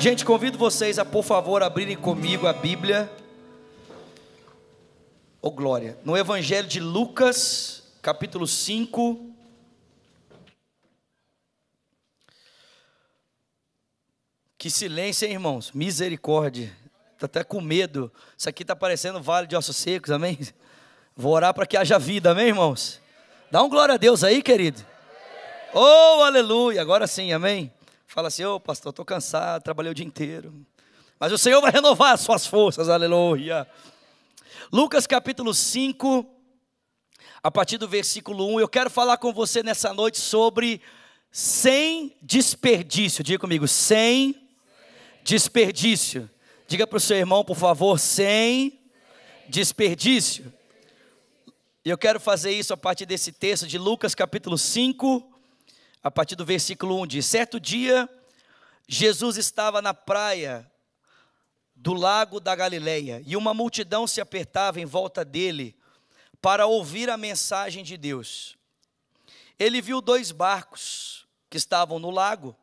Gente, convido vocês a, por favor, abrirem comigo a Bíblia. Oh, glória. No Evangelho de Lucas, capítulo 5. Que silêncio, hein, irmãos? Misericórdia. Estou até com medo. Isso aqui está parecendo vale de ossos secos, amém? Vou orar para que haja vida, amém, irmãos? Dá um glória a Deus aí, querido. Oh, aleluia. Agora sim, amém? Fala assim: ô pastor, estou cansado, trabalhei o dia inteiro. Mas o Senhor vai renovar as suas forças, aleluia. Lucas capítulo 5, a partir do versículo 1. Eu quero falar com você nessa noite sobre sem desperdício. Diga comigo, sem desperdício. Diga para o seu irmão, por favor, sem desperdício. E eu quero fazer isso a partir desse texto de Lucas capítulo 5, a partir do versículo 1. Diz: certo dia, Jesus estava na praia do lago da Galileia, e uma multidão se apertava em volta dele para ouvir a mensagem de Deus. Ele viu 2 barcos que estavam no lago,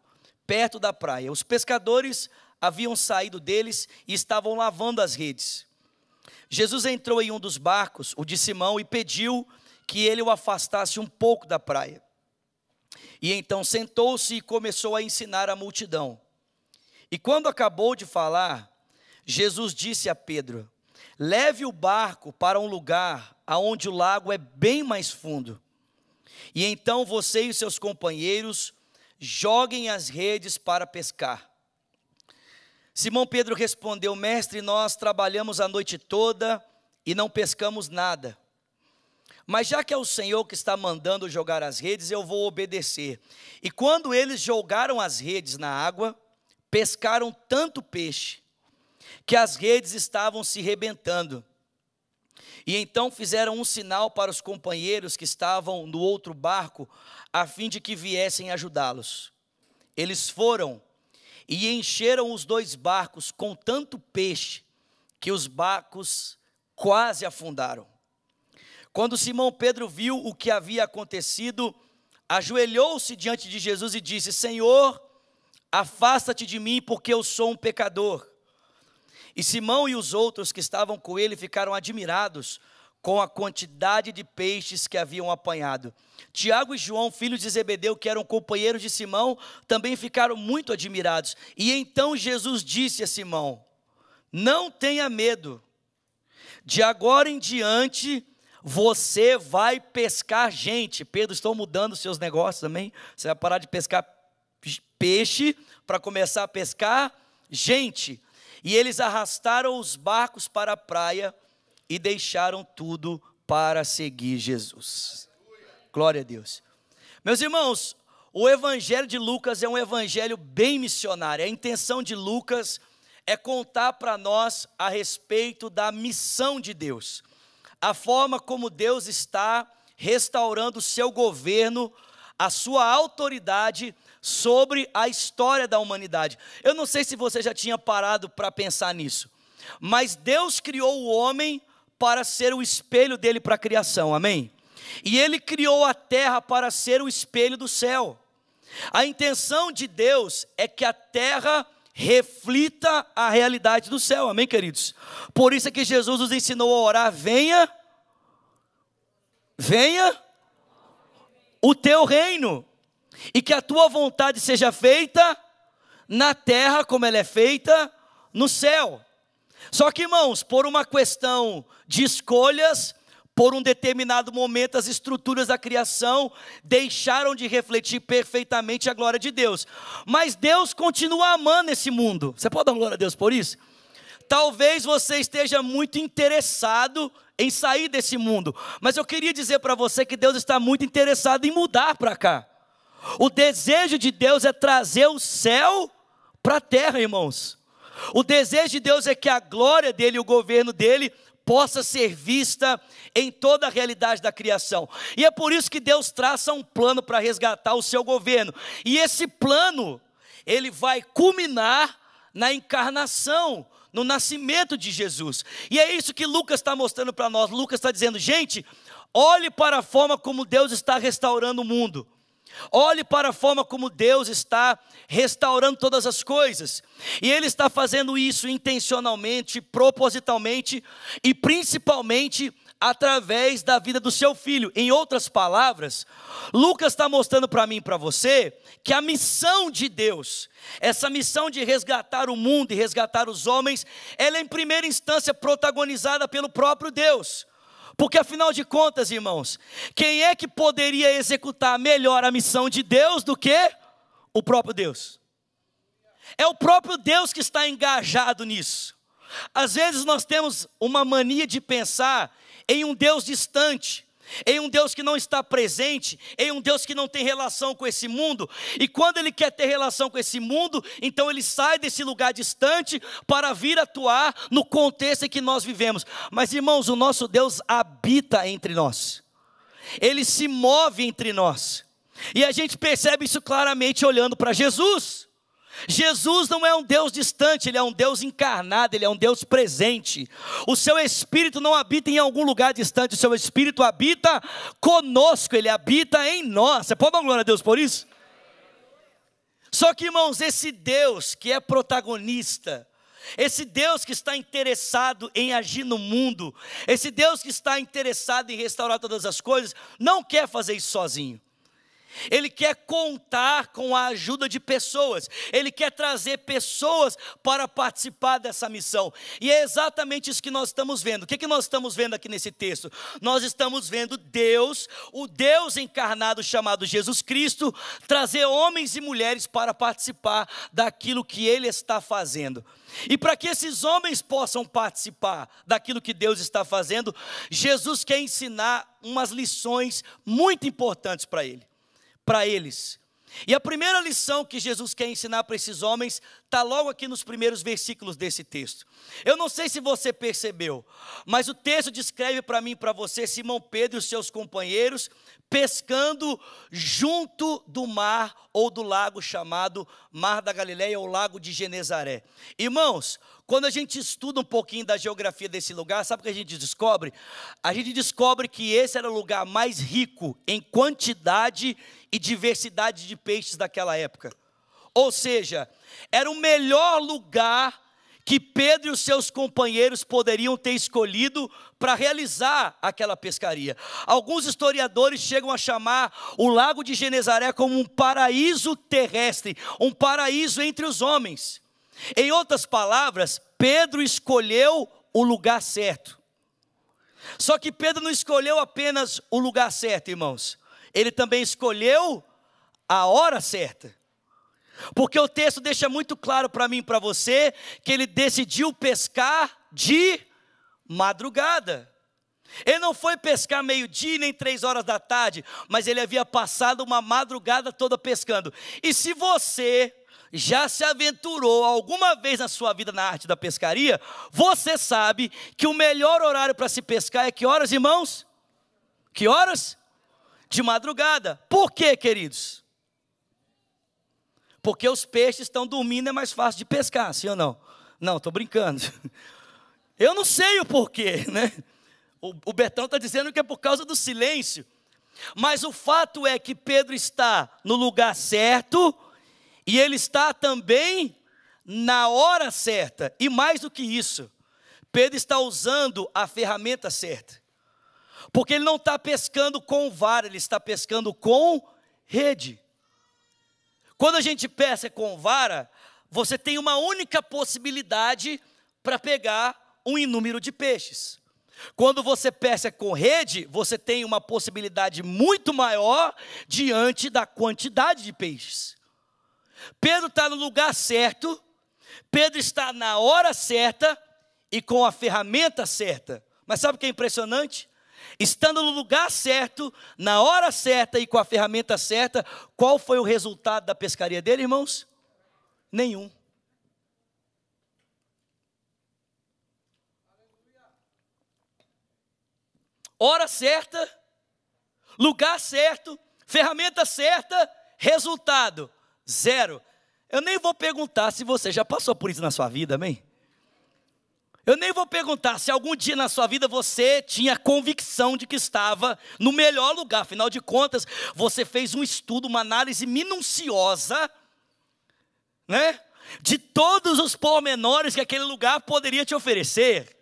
perto da praia. Os pescadores haviam saído deles e estavam lavando as redes. Jesus entrou em um dos barcos, o de Simão, e pediu que ele o afastasse um pouco da praia. E então sentou-se e começou a ensinar a multidão. E quando acabou de falar, Jesus disse a Pedro: leve o barco para um lugar aonde o lago é bem mais fundo. E então você e os seus companheiros joguem as redes para pescar. Simão Pedro respondeu: mestre, nós trabalhamos a noite toda e não pescamos nada. Mas já que é o Senhor que está mandando jogar as redes, eu vou obedecer. E quando eles jogaram as redes na água, pescaram tanto peixe, que as redes estavam se rebentando. E então fizeram um sinal para os companheiros que estavam no outro barco, a fim de que viessem ajudá-los. Eles foram e encheram os 2 barcos com tanto peixe, que os barcos quase afundaram. Quando Simão Pedro viu o que havia acontecido, ajoelhou-se diante de Jesus e disse: Senhor, afasta-te de mim, porque eu sou um pecador. E Simão e os outros que estavam com ele ficaram admirados com a quantidade de peixes que haviam apanhado. Tiago e João, filhos de Zebedeu, que eram companheiros de Simão, também ficaram muito admirados. E então Jesus disse a Simão: não tenha medo, de agora em diante você vai pescar gente. Pedro, estão mudando seus negócios também. Você vai parar de pescar peixe para começar a pescar gente. E eles arrastaram os barcos para a praia e deixaram tudo para seguir Jesus. Glória a Deus. Meus irmãos, o evangelho de Lucas é um evangelho bem missionário. A intenção de Lucas é contar para nós a respeito da missão de Deus. A forma como Deus está restaurando o seu governo, a sua autoridade sobre a história da humanidade. Eu não sei se você já tinha parado para pensar nisso, mas Deus criou o homem para ser o espelho dele para a criação, amém? E ele criou a terra para ser o espelho do céu. A intenção de Deus é que a terra reflita a realidade do céu, amém, queridos? Por isso é que Jesus nos ensinou a orar: venha o teu reino, e que a tua vontade seja feita na terra como ela é feita no céu. Só que, irmãos, por uma questão de escolhas, por um determinado momento, as estruturas da criação deixaram de refletir perfeitamente a glória de Deus. Mas Deus continua amando esse mundo. Você pode dar glória a Deus por isso? Talvez você esteja muito interessado em sair desse mundo, mas eu queria dizer para você que Deus está muito interessado em mudar para cá. O desejo de Deus é trazer o céu para a terra, irmãos. O desejo de Deus é que a glória dele, o governo dele, possa ser vista em toda a realidade da criação. E é por isso que Deus traça um plano para resgatar o seu governo. E esse plano, ele vai culminar na encarnação, no nascimento de Jesus. E é isso que Lucas está mostrando para nós. Lucas está dizendo: gente, olhe para a forma como Deus está restaurando o mundo. Olhe para a forma como Deus está restaurando todas as coisas. E Ele está fazendo isso intencionalmente, propositalmente e principalmente através da vida do seu filho. Em outras palavras, Lucas está mostrando para mim e para você que a missão de Deus, essa missão de resgatar o mundo e resgatar os homens, ela é em primeira instância protagonizada pelo próprio Deus. Porque afinal de contas, irmãos, quem é que poderia executar melhor a missão de Deus do que o próprio Deus? É o próprio Deus que está engajado nisso. Às vezes nós temos uma mania de pensar em um Deus distante, em um Deus que não está presente, em um Deus que não tem relação com esse mundo, e quando Ele quer ter relação com esse mundo, então Ele sai desse lugar distante para vir atuar no contexto em que nós vivemos. Mas irmãos, o nosso Deus habita entre nós, Ele se move entre nós, e a gente percebe isso claramente olhando para Jesus. Jesus não é um Deus distante, Ele é um Deus encarnado, Ele é um Deus presente. O seu Espírito não habita em algum lugar distante, o seu Espírito habita conosco, Ele habita em nós. Você pode dar glória a Deus por isso? Só que, irmãos, esse Deus que é protagonista, esse Deus que está interessado em agir no mundo, esse Deus que está interessado em restaurar todas as coisas, não quer fazer isso sozinho. Ele quer contar com a ajuda de pessoas, Ele quer trazer pessoas para participar dessa missão, e é exatamente isso que nós estamos vendo. O que nós estamos vendo aqui nesse texto? Nós estamos vendo Deus, o Deus encarnado chamado Jesus Cristo, trazer homens e mulheres para participar daquilo que Ele está fazendo. E para que esses homens possam participar daquilo que Deus está fazendo, Jesus quer ensinar umas lições muito importantes para eles. E a primeira lição que Jesus quer ensinar para esses homens está logo aqui nos primeiros versículos desse texto. Eu não sei se você percebeu, mas o texto descreve para mim e para você Simão Pedro e os seus companheiros pescando junto do mar ou do lago chamado Mar da Galileia ou Lago de Genezaré. Irmãos, quando a gente estuda um pouquinho da geografia desse lugar, sabe o que a gente descobre? A gente descobre que esse era o lugar mais rico em quantidade e diversidade de peixes daquela época. Ou seja, era o melhor lugar que Pedro e os seus companheiros poderiam ter escolhido para realizar aquela pescaria. Alguns historiadores chegam a chamar o Lago de Genezaré como um paraíso terrestre, um paraíso entre os homens. Em outras palavras, Pedro escolheu o lugar certo. Só que Pedro não escolheu apenas o lugar certo, irmãos. Ele também escolheu a hora certa. Porque o texto deixa muito claro para mim e para você que ele decidiu pescar de madrugada. Ele não foi pescar meio-dia nem 3 horas da tarde, mas ele havia passado uma madrugada toda pescando. E se você já se aventurou alguma vez na sua vida na arte da pescaria, você sabe que o melhor horário para se pescar é que horas, irmãos? Que horas? De madrugada. Por quê, queridos? Porque os peixes estão dormindo, é mais fácil de pescar, sim ou não? Não, estou brincando. Eu não sei o porquê, né? O Betão está dizendo que é por causa do silêncio. Mas o fato é que Pedro está no lugar certo, e ele está também na hora certa. E mais do que isso, Pedro está usando a ferramenta certa. Porque ele não está pescando com vara, ele está pescando com rede. Quando a gente pesca com vara, você tem uma única possibilidade para pegar um número de peixes. Quando você pesca com rede, você tem uma possibilidade muito maior diante da quantidade de peixes. Pedro está no lugar certo, Pedro está na hora certa e com a ferramenta certa. Mas sabe o que é impressionante? Estando no lugar certo, na hora certa e com a ferramenta certa, qual foi o resultado da pescaria dele, irmãos? Nenhum. Hora certa, lugar certo, ferramenta certa, resultado, 0. Eu nem vou perguntar se você já passou por isso na sua vida, amém? Eu nem vou perguntar se algum dia na sua vida você tinha convicção de que estava no melhor lugar. Afinal de contas, você fez um estudo, uma análise minuciosa, né, de todos os pormenores que aquele lugar poderia te oferecer.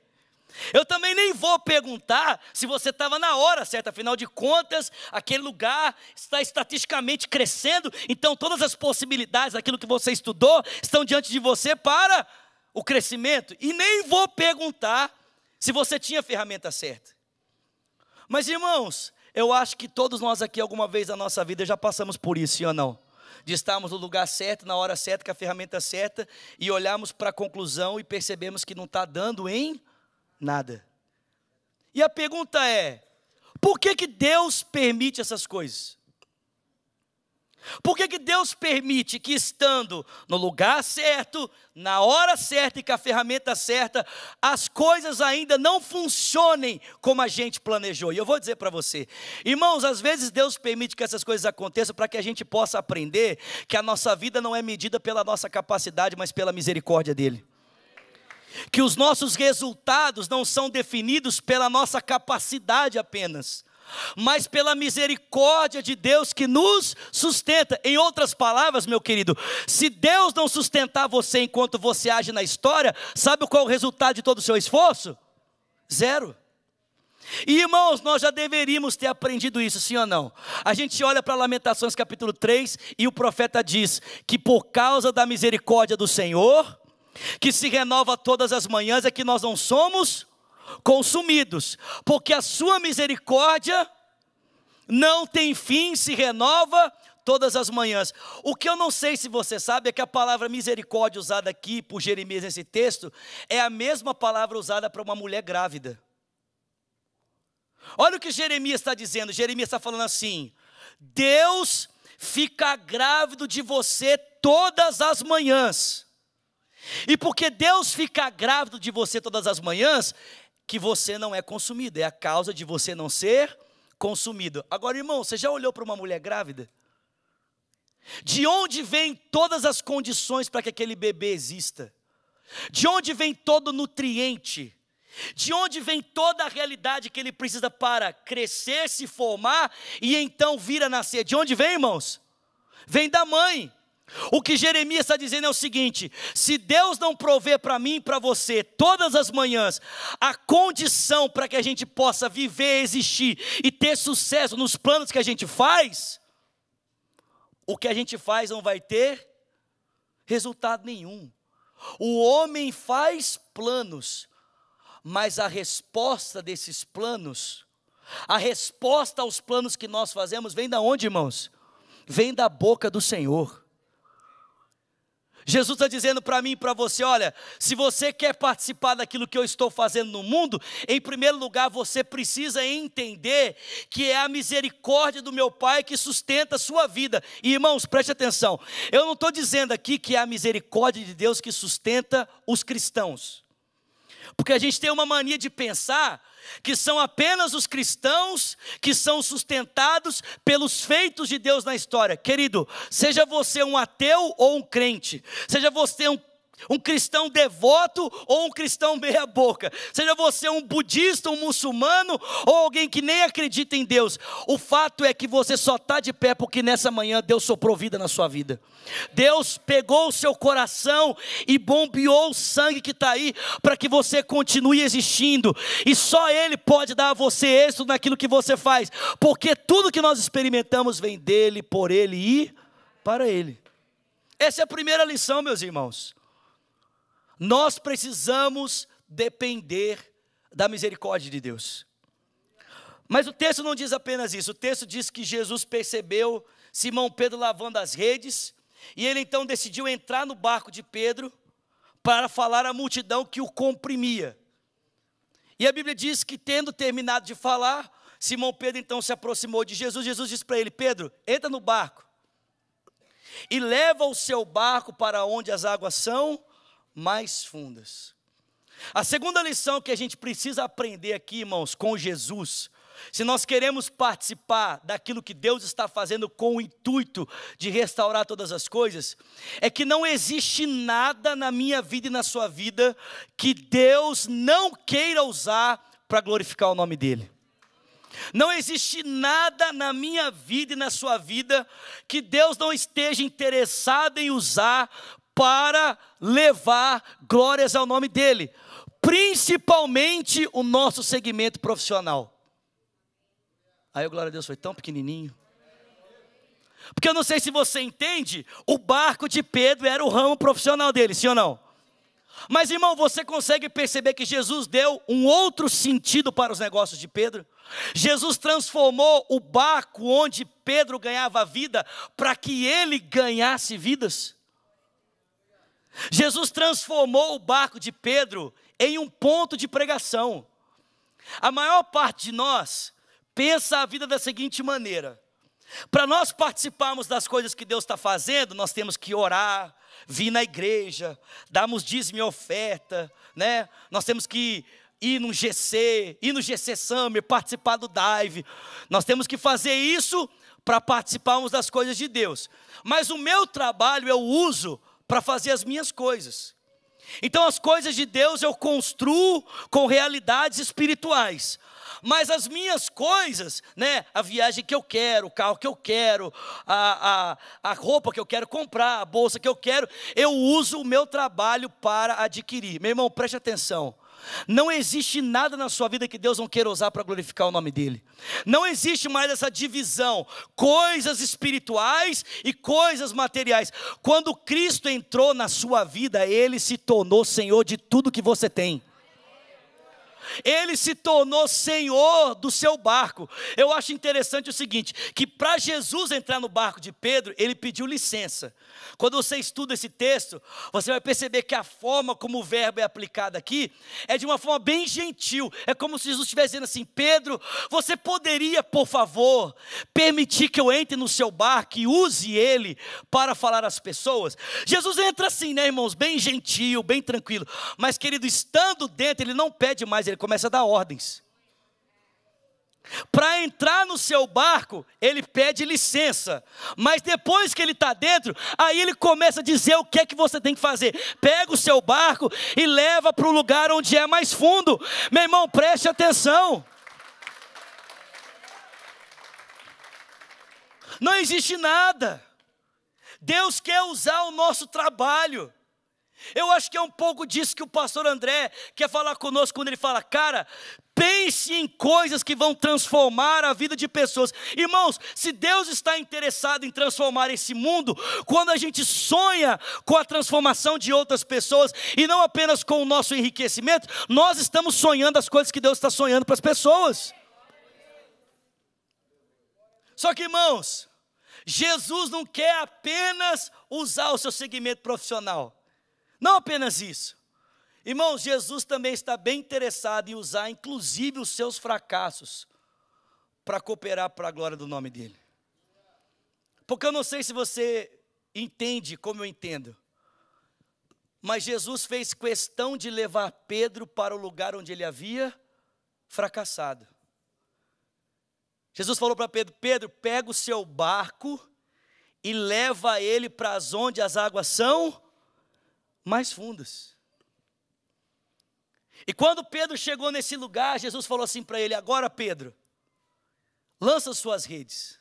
Eu também nem vou perguntar se você estava na hora certa. Afinal de contas, aquele lugar está estatisticamente crescendo. Então todas as possibilidades daquilo que você estudou estão diante de você para o crescimento. E nem vou perguntar se você tinha a ferramenta certa. Mas irmãos, eu acho que todos nós aqui alguma vez na nossa vida já passamos por isso, sim ou não? De estarmos no lugar certo, na hora certa, com a ferramenta certa, e olharmos para a conclusão e percebemos que não está dando em nada. E a pergunta é, por que Deus permite essas coisas? Por que Deus permite que estando no lugar certo, na hora certa e com a ferramenta certa, as coisas ainda não funcionem como a gente planejou? E eu vou dizer para você, irmãos, às vezes Deus permite que essas coisas aconteçam para que a gente possa aprender que a nossa vida não é medida pela nossa capacidade, mas pela misericórdia dEle. Que os nossos resultados não são definidos pela nossa capacidade apenas, mas pela misericórdia de Deus que nos sustenta. Em outras palavras, meu querido, se Deus não sustentar você enquanto você age na história, sabe qual é o resultado de todo o seu esforço? Zero. E irmãos, nós já deveríamos ter aprendido isso, sim ou não? A gente olha para Lamentações capítulo 3 e o profeta diz que por causa da misericórdia do Senhor, que se renova todas as manhãs, é que nós não somos consumidos, porque a sua misericórdia não tem fim, se renova todas as manhãs. O que eu não sei se você sabe é que a palavra misericórdia usada aqui por Jeremias nesse texto é a mesma palavra usada para uma mulher grávida. Olha o que Jeremias está dizendo. Jeremias está falando assim: Deus fica grávido de você todas as manhãs. E porque Deus fica grávido de você todas as manhãs, que você não é consumido, é a causa de você não ser consumido. Agora, irmão, você já olhou para uma mulher grávida? De onde vêm todas as condições para que aquele bebê exista? De onde vem todo o nutriente? De onde vem toda a realidade que ele precisa para crescer, se formar e então vir a nascer? De onde vem, irmãos? Vem da mãe. O que Jeremias está dizendo é o seguinte: se Deus não prover para mim e para você todas as manhãs a condição para que a gente possa viver, existir e ter sucesso nos planos que a gente faz, o que a gente faz não vai ter resultado nenhum. O homem faz planos, mas a resposta desses planos, a resposta aos planos que nós fazemos vem da onde, irmãos? Vem da boca do Senhor. Jesus está dizendo para mim e para você: olha, se você quer participar daquilo que eu estou fazendo no mundo, em primeiro lugar você precisa entender que é a misericórdia do meu Pai que sustenta a sua vida. E irmãos, preste atenção, eu não estou dizendo aqui que é a misericórdia de Deus que sustenta os cristãos, porque a gente tem uma mania de pensar que são apenas os cristãos que são sustentados pelos feitos de Deus na história. Querido, seja você um ateu ou um crente, seja você um cristão devoto ou um cristão meia boca, seja você um budista, um muçulmano ou alguém que nem acredita em Deus, o fato é que você só está de pé porque nessa manhã Deus soprou vida na sua vida. Deus pegou o seu coração e bombeou o sangue que está aí para que você continue existindo, e só Ele pode dar a você êxito naquilo que você faz, porque tudo que nós experimentamos vem dEle, por Ele e para Ele. Essa é a primeira lição, meus irmãos. Nós precisamos depender da misericórdia de Deus. Mas o texto não diz apenas isso. O texto diz que Jesus percebeu Simão Pedro lavando as redes, e ele então decidiu entrar no barco de Pedro para falar à multidão que o comprimia. E a Bíblia diz que, tendo terminado de falar, Simão Pedro então se aproximou de Jesus. Jesus disse para ele: Pedro, entra no barco e leva o seu barco para onde as águas são mais fundas. A segunda lição que a gente precisa aprender aqui, irmãos, com Jesus, se nós queremos participar daquilo que Deus está fazendo com o intuito de restaurar todas as coisas, é que não existe nada na minha vida e na sua vida que Deus não queira usar para glorificar o nome dEle. Não existe nada na minha vida e na sua vida que Deus não esteja interessado em usar para levar glórias ao nome dEle, principalmente o nosso segmento profissional. Aí, glória a Deus, foi tão pequenininho. Porque eu não sei se você entende, o barco de Pedro era o ramo profissional dele, sim ou não? Mas, irmão, você consegue perceber que Jesus deu um outro sentido para os negócios de Pedro? Jesus transformou o barco onde Pedro ganhava vida para que ele ganhasse vidas. Jesus transformou o barco de Pedro em um ponto de pregação. A maior parte de nós pensa a vida da seguinte maneira: para nós participarmos das coisas que Deus está fazendo, nós temos que orar, vir na igreja, darmos dízimo e oferta, né? Nós temos que ir no GC Summer, participar do Dive. Nós temos que fazer isso para participarmos das coisas de Deus. Mas o meu trabalho eu uso para fazer as minhas coisas. Então as coisas de Deus eu construo com realidades espirituais. Mas as minhas coisas, né, a viagem que eu quero, o carro que eu quero, a roupa que eu quero comprar, a bolsa que eu uso o meu trabalho para adquirir. Meu irmão, preste atenção. Não existe nada na sua vida que Deus não queira usar para glorificar o nome dEle. Não existe mais essa divisão, coisas espirituais e coisas materiais. Quando Cristo entrou na sua vida, Ele se tornou Senhor de tudo que você tem. Ele se tornou Senhor do seu barco. Eu acho interessante o seguinte, que para Jesus entrar no barco de Pedro, ele pediu licença. Quando você estuda esse texto, você vai perceber que a forma como o verbo é aplicado aqui é de uma forma bem gentil. É como se Jesus estivesse dizendo assim: Pedro, você poderia, por favor, permitir que eu entre no seu barco e use ele para falar às pessoas? Jesus entra assim, né, irmãos, bem gentil, bem tranquilo. Mas, querido, estando dentro, ele não pede mais, ele começa a dar ordens. Para entrar no seu barco, ele pede licença. Mas depois que ele está dentro, aí ele começa a dizer o que é que você tem que fazer. Pega o seu barco e leva para o lugar onde é mais fundo. Meu irmão, preste atenção. Não existe nada. Deus quer usar o nosso trabalho. Eu acho que é um pouco disso que o pastor André quer falar conosco quando ele fala: cara, pense em coisas que vão transformar a vida de pessoas. Irmãos, se Deus está interessado em transformar esse mundo, quando a gente sonha com a transformação de outras pessoas e não apenas com o nosso enriquecimento, nós estamos sonhando as coisas que Deus está sonhando para as pessoas. Só que, irmãos, Jesus não quer apenas usar o seu segmento profissional. Não apenas isso. Irmãos, Jesus também está bem interessado em usar inclusive os seus fracassos para cooperar para a glória do nome dEle. Porque eu não sei se você entende como eu entendo, mas Jesus fez questão de levar Pedro para o lugar onde ele havia fracassado. Jesus falou para Pedro: Pedro, pega o seu barco e leva ele para onde as águas são mais fundas. E quando Pedro chegou nesse lugar, Jesus falou assim para ele: agora, Pedro, lança suas redes.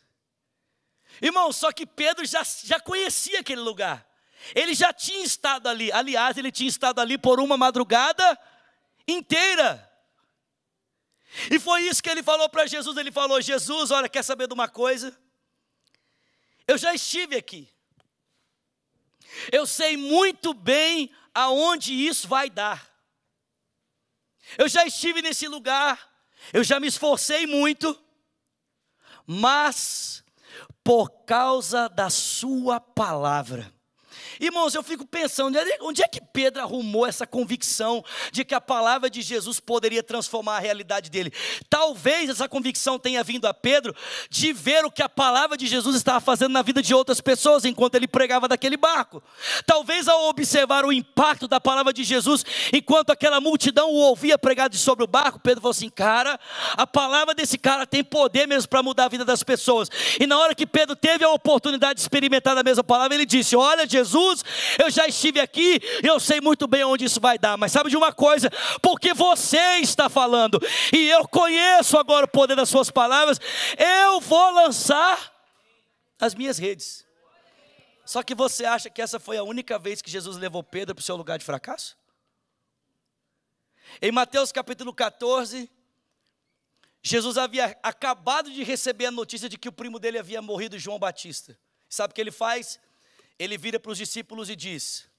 Irmão, só que Pedro já conhecia aquele lugar. Ele já tinha estado ali. Aliás, ele tinha estado ali por uma madrugada inteira. E foi isso que ele falou para Jesus. Ele falou: Jesus, olha, quer saber de uma coisa? Eu já estive aqui. Eu sei muito bem aonde isso vai dar. Eu já estive nesse lugar, eu já me esforcei muito, mas por causa da sua palavra, Irmãos, eu fico pensando, onde é que Pedro arrumou essa convicção de que a palavra de Jesus poderia transformar a realidade dele? Talvez essa convicção tenha vindo a Pedro de ver o que a palavra de Jesus estava fazendo na vida de outras pessoas enquanto ele pregava daquele barco. Talvez ao observar o impacto da palavra de Jesus, enquanto aquela multidão o ouvia pregar sobre o barco, Pedro falou assim: cara, a palavra desse cara tem poder mesmo para mudar a vida das pessoas. E na hora que Pedro teve a oportunidade de experimentar a mesma palavra, ele disse: olha, Jesus, eu já estive aqui e eu sei muito bem onde isso vai dar, mas sabe de uma coisa, porque você está falando e eu conheço agora o poder das suas palavras, eu vou lançar as minhas redes. Só que você acha que essa foi a única vez que Jesus levou Pedro para o seu lugar de fracasso? Em Mateus capítulo 14, Jesus havia acabado de receber a notícia de que o primo dele havia morrido, João Batista. Sabe o que ele faz? Ele vira para os discípulos e diz: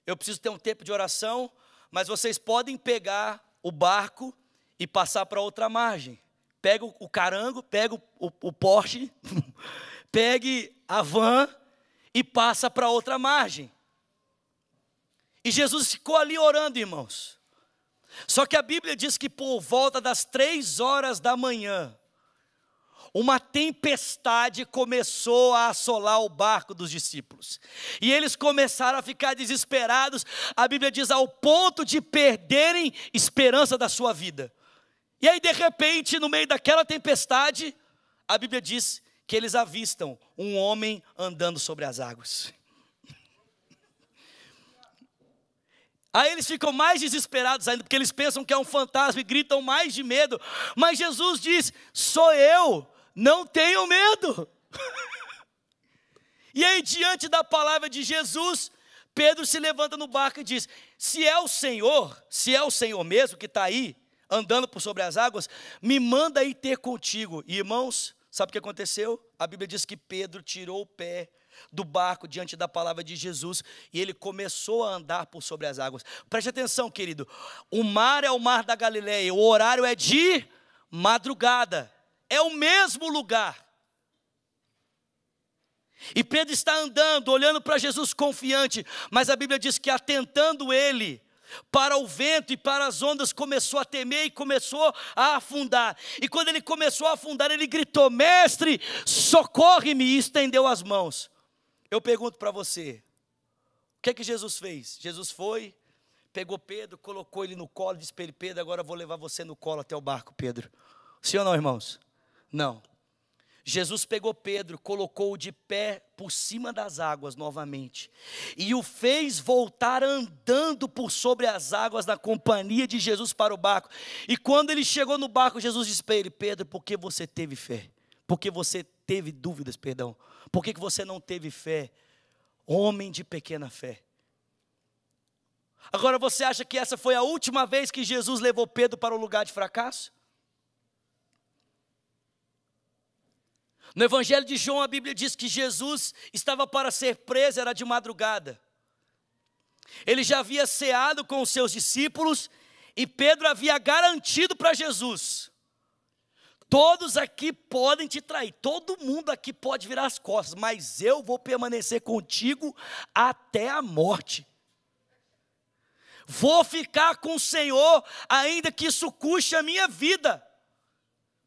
eu preciso ter um tempo de oração, mas vocês podem pegar o barco e passar para outra margem. Pega o carango, pega o Porsche, pegue a van e passa para outra margem. E Jesus ficou ali orando, irmãos. Só que a Bíblia diz que por volta das 3 horas da manhã, uma tempestade começou a assolar o barco dos discípulos. E eles começaram a ficar desesperados, a Bíblia diz, ao ponto de perderem esperança da sua vida. E aí de repente, no meio daquela tempestade, a Bíblia diz que eles avistam um homem andando sobre as águas. Aí eles ficam mais desesperados ainda, porque eles pensam que é um fantasma e gritam mais de medo. Mas Jesus diz: sou eu, não tenham medo. E aí, diante da palavra de Jesus, Pedro se levanta no barco e diz: se é o Senhor mesmo que está aí, andando por sobre as águas, me manda ir ter contigo. E irmãos, sabe o que aconteceu? A Bíblia diz que Pedro tirou o pé do barco diante da palavra de Jesus e ele começou a andar por sobre as águas. Preste atenção, querido, o mar é o mar da Galileia, o horário é de madrugada, é o mesmo lugar. E Pedro está andando, olhando para Jesus confiante, mas a Bíblia diz que atentando ele para o vento e para as ondas, começou a temer e começou a afundar. E quando ele começou a afundar, ele gritou: mestre, socorre-me, e estendeu as mãos. Eu pergunto para você, o que é que Jesus fez? Jesus foi, pegou Pedro, colocou ele no colo, disse para ele: Pedro, agora eu vou levar você no colo até o barco, Pedro. Sim ou não, irmãos? Não. Jesus pegou Pedro, colocou-o de pé por cima das águas novamente, e o fez voltar andando por sobre as águas na companhia de Jesus para o barco. E quando ele chegou no barco, Jesus disse para ele: Pedro, por que você teve fé? Porque você teve dúvidas, perdão. Por que você não teve fé? Homem de pequena fé. Agora você acha que essa foi a última vez que Jesus levou Pedro para o lugar de fracasso? No Evangelho de João, a Bíblia diz que Jesus estava para ser preso, era de madrugada. Ele já havia ceado com os seus discípulos e Pedro havia garantido para Jesus: todos aqui podem te trair, todo mundo aqui pode virar as costas, mas eu vou permanecer contigo até a morte. Vou ficar com o Senhor, ainda que isso custe a minha vida.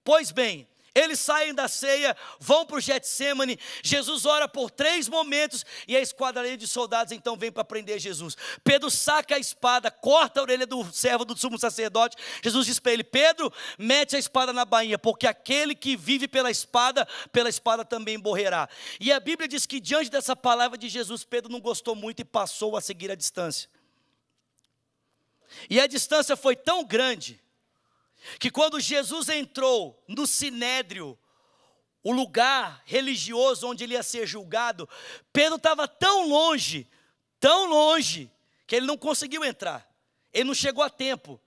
Pois bem, eles saem da ceia, vão para o Getsêmani, Jesus ora por 3 momentos, e a esquadrilha de soldados então vem para prender Jesus. Pedro saca a espada, corta a orelha do servo do sumo sacerdote. Jesus diz para ele: Pedro, mete a espada na bainha, porque aquele que vive pela espada também morrerá. E a Bíblia diz que diante dessa palavra de Jesus, Pedro não gostou muito e passou a seguir a distância. E a distância foi tão grande, que quando Jesus entrou no Sinédrio, o lugar religioso onde ele ia ser julgado, Pedro estava tão longe, que ele não conseguiu entrar, ele não chegou a tempo.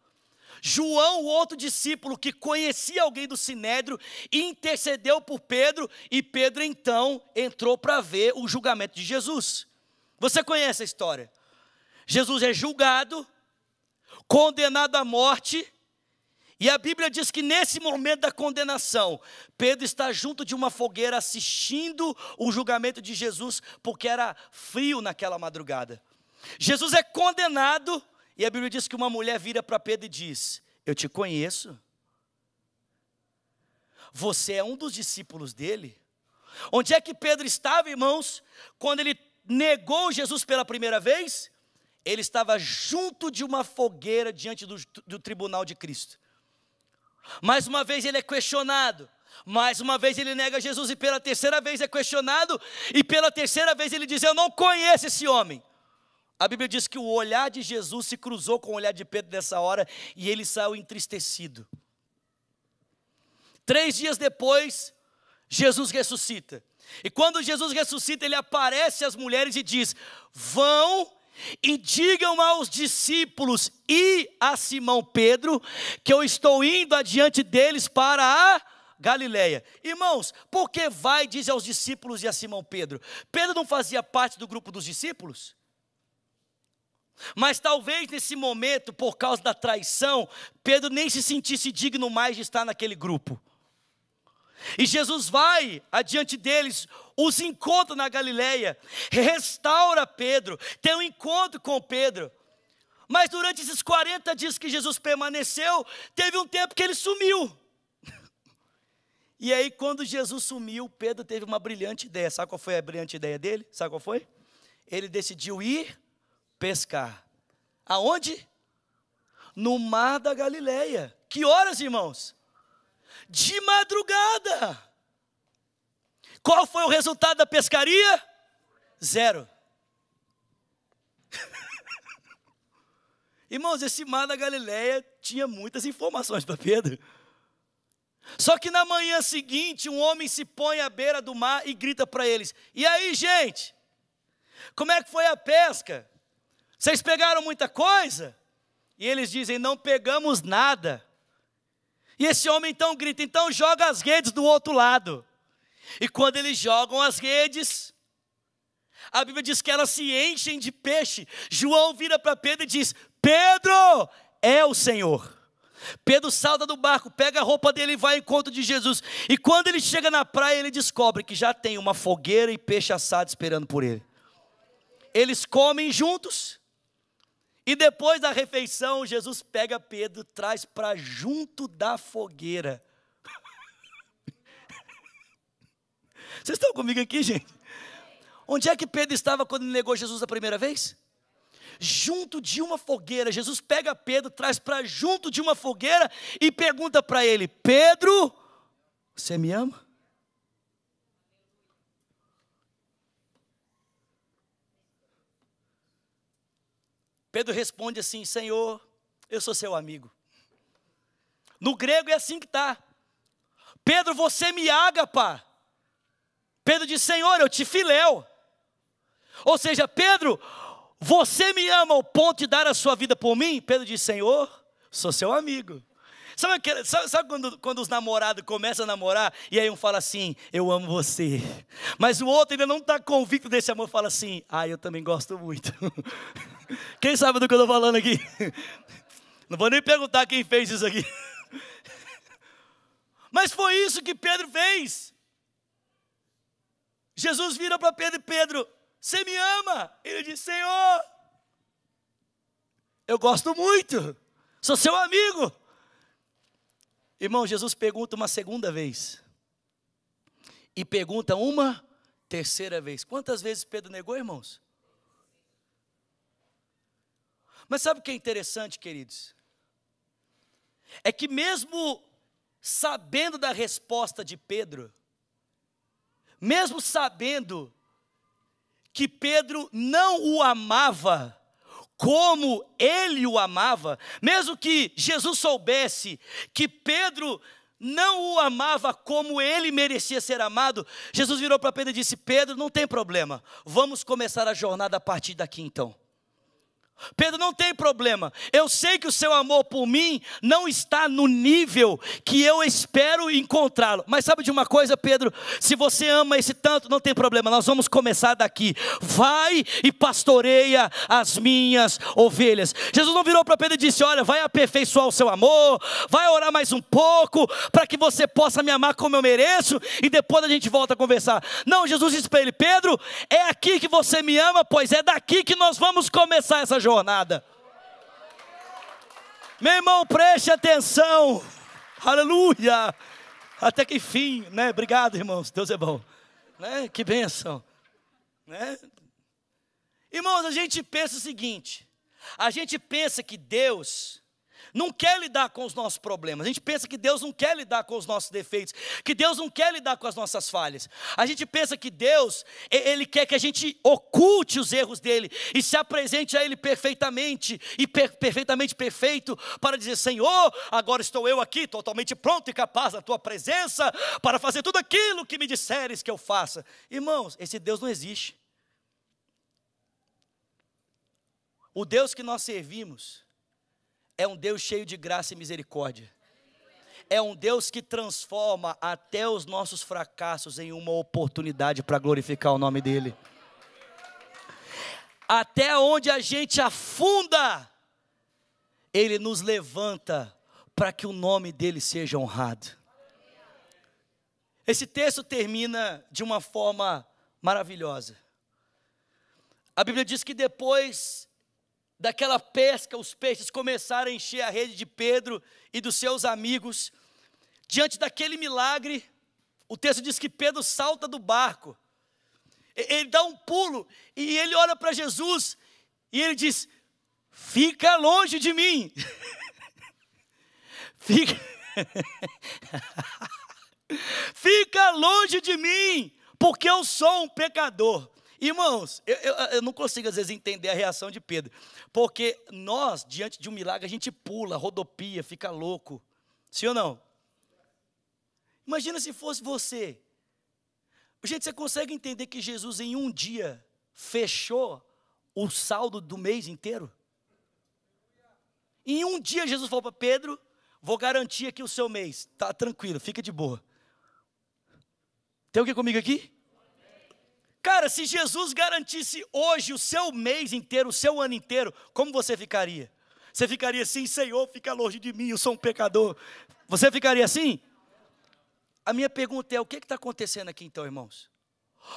João, o outro discípulo que conhecia alguém do Sinédrio, intercedeu por Pedro, e Pedro então entrou para ver o julgamento de Jesus. Você conhece a história? Jesus é julgado, condenado à morte, E a Bíblia diz que nesse momento da condenação, Pedro está junto de uma fogueira assistindo o julgamento de Jesus, porque era frio naquela madrugada. Jesus é condenado, e a Bíblia diz que uma mulher vira para Pedro e diz: eu te conheço, você é um dos discípulos dele. Onde é que Pedro estava, irmãos, quando ele negou Jesus pela primeira vez? Ele estava junto de uma fogueira diante do tribunal de Cristo. Mais uma vez ele é questionado, mais uma vez ele nega Jesus, e pela terceira vez é questionado, e pela terceira vez ele diz: eu não conheço esse homem. A Bíblia diz que o olhar de Jesus se cruzou com o olhar de Pedro nessa hora, e ele saiu entristecido. 3 dias depois, Jesus ressuscita, e quando Jesus ressuscita, ele aparece às mulheres e diz: vão e digam aos discípulos e a Simão Pedro, que eu estou indo adiante deles para a Galileia. Irmãos, por que vai, diz aos discípulos e a Simão Pedro? Pedro não fazia parte do grupo dos discípulos? Mas talvez nesse momento, por causa da traição, Pedro nem se sentisse digno mais de estar naquele grupo. E Jesus vai adiante deles, os encontra na Galileia, restaura Pedro, tem um encontro com Pedro. Mas durante esses 40 dias que Jesus permaneceu, teve um tempo que ele sumiu. E aí quando Jesus sumiu, Pedro teve uma brilhante ideia. Sabe qual foi a brilhante ideia dele? Sabe qual foi? Ele decidiu ir pescar. Aonde? No mar da Galileia. Que horas, irmãos? De madrugada. Qual foi o resultado da pescaria? 0. Irmãos, esse mar da Galileia tinha muitas informações para Pedro. Só que na manhã seguinte, um homem se põe à beira do mar e grita para eles: e aí, gente, como é que foi a pesca? Vocês pegaram muita coisa? E eles dizem: não pegamos nada. E esse homem então grita: então joga as redes do outro lado. E quando eles jogam as redes, a Bíblia diz que elas se enchem de peixe. João vira para Pedro e diz: Pedro, é o Senhor. Pedro salta do barco, pega a roupa dele e vai ao encontro de Jesus. E quando ele chega na praia, ele descobre que já tem uma fogueira e peixe assado esperando por ele. Eles comem juntos. E depois da refeição, Jesus pega Pedro, traz para junto da fogueira. Vocês estão comigo aqui, gente? Onde é que Pedro estava quando ele negou Jesus a primeira vez? Junto de uma fogueira. Jesus pega Pedro, traz para junto de uma fogueira e pergunta para ele: Pedro, você me ama? Pedro responde assim: Senhor, eu sou seu amigo. No grego é assim que está. Pedro, você me ágapa. Pedro diz: Senhor, eu te filéu. Ou seja, Pedro, você me ama ao ponto de dar a sua vida por mim? Pedro diz: Senhor, sou seu amigo. Sabe quando os namorados começam a namorar, e aí um fala assim: eu amo você, mas o outro ainda não está convicto desse amor, fala assim: eu também gosto muito. Quem sabe do que eu estou falando aqui? Não vou nem perguntar quem fez isso aqui. Mas foi isso que Pedro fez. Jesus vira para Pedro: e Pedro, você me ama? Ele diz: Senhor, eu gosto muito, sou seu amigo. Irmão, Jesus pergunta uma segunda vez, e pergunta uma terceira vez. Quantas vezes Pedro negou, irmãos? Mas sabe o que é interessante, queridos? É que mesmo sabendo da resposta de Pedro, mesmo sabendo que Pedro não o amava como ele o amava, mesmo que Jesus soubesse que Pedro não o amava como ele merecia ser amado, Jesus virou para Pedro e disse: Pedro, não tem problema, vamos começar a jornada a partir daqui então. Pedro, não tem problema, eu sei que o seu amor por mim não está no nível que eu espero encontrá-lo. Mas sabe de uma coisa, Pedro? Se você ama esse tanto, não tem problema, nós vamos começar daqui. Vai e pastoreia as minhas ovelhas. Jesus não virou para Pedro e disse: olha, vai aperfeiçoar o seu amor, vai orar mais um pouco, para que você possa me amar como eu mereço, e depois a gente volta a conversar. Não, Jesus disse para ele: Pedro, é aqui que você me ama, pois é daqui que nós vamos começar essa jornada. Meu irmão, preste atenção, aleluia, até que enfim, né? Obrigado, irmãos, Deus é bom, né? Que bênção, né? Irmãos, a gente pensa o seguinte, a gente pensa que Deus não quer lidar com os nossos problemas, a gente pensa que Deus não quer lidar com os nossos defeitos, que Deus não quer lidar com as nossas falhas. A gente pensa que Deus, Ele quer que a gente oculte os erros dEle e se apresente a Ele perfeitamente, e perfeitamente perfeito, para dizer: Senhor, agora estou eu aqui, totalmente pronto e capaz da Tua presença, para fazer tudo aquilo que me disseres que eu faça. Irmãos, esse Deus não existe. O Deus que nós servimos é um Deus cheio de graça e misericórdia. É um Deus que transforma até os nossos fracassos em uma oportunidade para glorificar o nome dEle. Até onde a gente afunda, Ele nos levanta para que o nome dEle seja honrado. Esse texto termina de uma forma maravilhosa. A Bíblia diz que depois daquela pesca, os peixes começaram a encher a rede de Pedro e dos seus amigos. Diante daquele milagre, o texto diz que Pedro salta do barco, ele dá um pulo, e ele olha para Jesus, e ele diz: fica longe de mim, fica longe de mim, porque eu sou um pecador. Irmãos, eu não consigo às vezes entender a reação de Pedro, porque nós, diante de um milagre, a gente pula, rodopia, fica louco, sim ou não? Imagina se fosse você. Gente, você consegue entender que Jesus em um dia fechou o saldo do mês inteiro? Em um dia Jesus falou para Pedro: vou garantir aqui o seu mês, tá tranquilo, fica de boa. Tem alguém comigo aqui? Cara, se Jesus garantisse hoje o seu mês inteiro, o seu ano inteiro, como você ficaria? Você ficaria assim: Senhor, fica longe de mim, eu sou um pecador. Você ficaria assim? A minha pergunta é: o que está acontecendo aqui então, irmãos?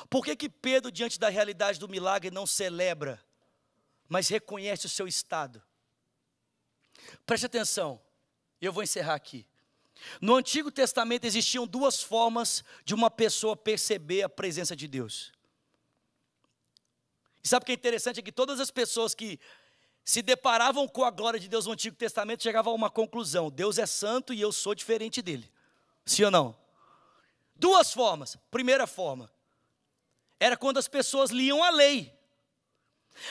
Por que Pedro, diante da realidade do milagre, não celebra, mas reconhece o seu estado? Preste atenção, eu vou encerrar aqui. No Antigo Testamento existiam duas formas de uma pessoa perceber a presença de Deus. E sabe o que é interessante? É que todas as pessoas que se deparavam com a glória de Deus no Antigo Testamento chegavam a uma conclusão: Deus é santo e eu sou diferente dele. Sim ou não? Duas formas. Primeira forma era quando as pessoas liam a lei.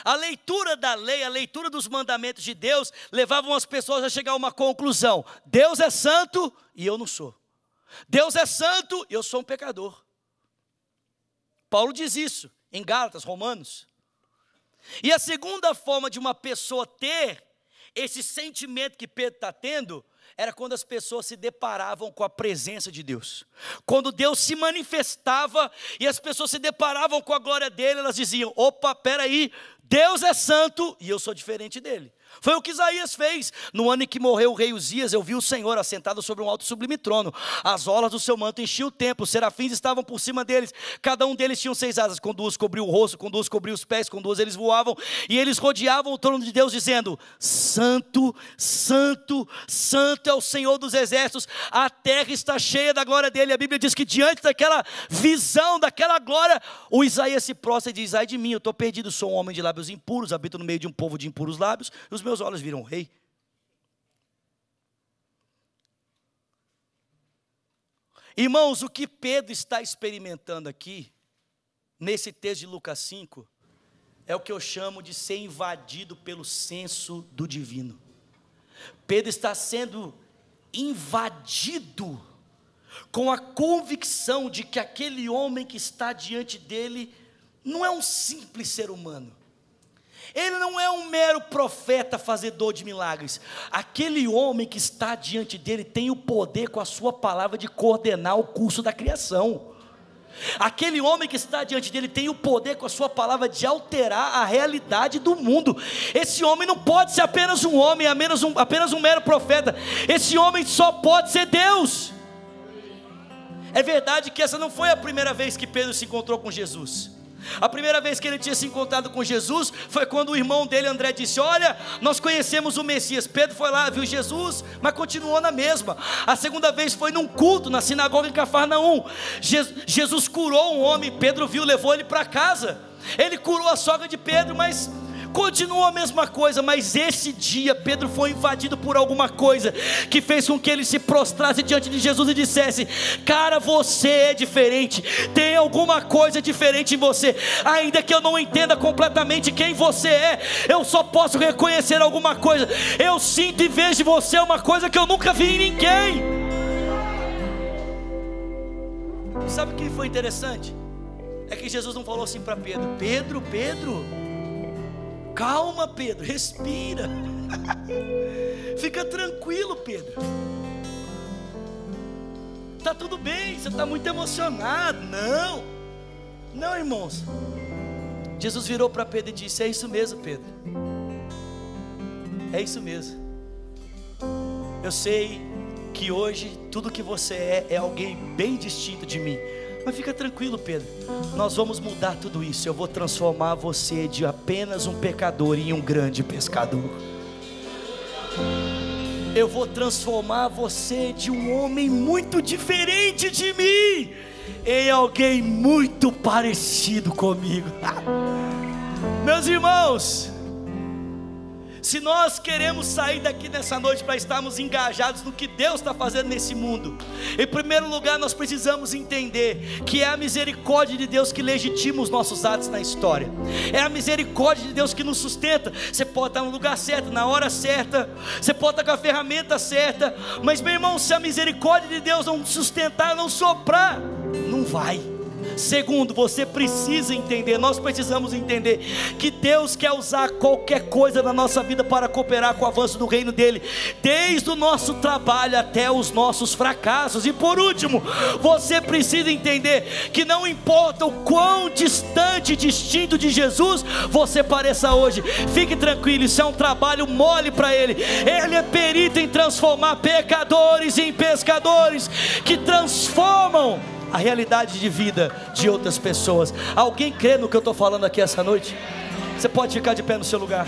A leitura da lei, a leitura dos mandamentos de Deus levavam as pessoas a chegar a uma conclusão: Deus é santo e eu não sou. Deus é santo e eu sou um pecador. Paulo diz isso em Gálatas, Romanos. E a segunda forma de uma pessoa ter esse sentimento que Pedro está tendo era quando as pessoas se deparavam com a presença de Deus. Quando Deus se manifestava e as pessoas se deparavam com a glória dele, elas diziam: opa, peraí, Deus é santo e eu sou diferente dele. Foi o que Isaías fez. No ano em que morreu o rei Uzias, eu vi o Senhor assentado sobre um alto e sublime trono. As olas do seu manto enchiam o templo, os serafins estavam por cima deles. Cada um deles tinha 6 asas, com 2 cobriu o rosto, com 2 cobriu os pés, com 2 eles voavam. E eles rodeavam o trono de Deus, dizendo: Santo, Santo, Santo é o Senhor dos exércitos. A terra está cheia da glória dele. A Bíblia diz que diante daquela visão, daquela glória, o Isaías se prostra e diz: ai de mim, eu estou perdido, sou um homem de lábios impuros, habito no meio de um povo de impuros lábios, e os meus olhos viram o rei. Irmãos, o que Pedro está experimentando aqui, nesse texto de Lucas 5, é o que eu chamo de ser invadido pelo senso do divino. Pedro está sendo invadido com a convicção de que aquele homem que está diante dele não é um simples ser humano. Ele não é um mero profeta fazedor de milagres. Aquele homem que está diante dele tem o poder com a sua palavra de coordenar o curso da criação. Aquele homem que está diante dele tem o poder com a sua palavra de alterar a realidade do mundo. Esse homem não pode ser apenas um homem, apenas um mero profeta. Esse homem só pode ser Deus. É verdade que essa não foi a primeira vez que Pedro se encontrou com Jesus. A primeira vez que ele tinha se encontrado com Jesus foi quando o irmão dele, André, disse: olha, nós conhecemos o Messias. Pedro foi lá, viu Jesus, mas continuou na mesma. A segunda vez foi num culto na sinagoga em Cafarnaum. Jesus curou um homem, Pedro viu, levou ele para casa. Ele curou a sogra de Pedro, mas continuou a mesma coisa. Mas esse dia Pedro foi invadido por alguma coisa que fez com que ele se prostrasse diante de Jesus e dissesse: cara, você é diferente, tem alguma coisa diferente em você. Ainda que eu não entenda completamente quem você é, eu só posso reconhecer alguma coisa. Eu sinto e vejo em você uma coisa que eu nunca vi em ninguém. Sabe o que foi interessante? É que Jesus não falou assim para Pedro: Pedro, calma, Pedro, respira. Fica tranquilo, Pedro. Tá tudo bem, você está muito emocionado. Não, irmãos. Jesus virou para Pedro e disse: é isso mesmo, Pedro. É isso mesmo. Eu sei que hoje tudo que você é alguém bem distinto de mim. Mas fica tranquilo, Pedro, nós vamos mudar tudo isso. Eu vou transformar você de apenas um pecador em um grande pescador. Eu vou transformar você de um homem muito diferente de mim em alguém muito parecido comigo. Meus irmãos, se nós queremos sair daqui nessa noite para estarmos engajados no que Deus está fazendo nesse mundo, em primeiro lugar nós precisamos entender que é a misericórdia de Deus que legitima os nossos atos na história. É a misericórdia de Deus que nos sustenta. Você pode estar no lugar certo, na hora certa, você pode estar com a ferramenta certa, mas meu irmão, se a misericórdia de Deus não sustentar, não soprar, não vai. Segundo, você precisa entender, nós precisamos entender que Deus quer usar qualquer coisa na nossa vida para cooperar com o avanço do reino dele, desde o nosso trabalho até os nossos fracassos. E por último, você precisa entender que não importa o quão distante e distinto de Jesus você pareça hoje, fique tranquilo, isso é um trabalho mole para ele. Ele é perito em transformar pecadores em pescadores que transformam a realidade de vida de outras pessoas. Alguém crê no que eu estou falando aqui essa noite? Você pode ficar de pé no seu lugar.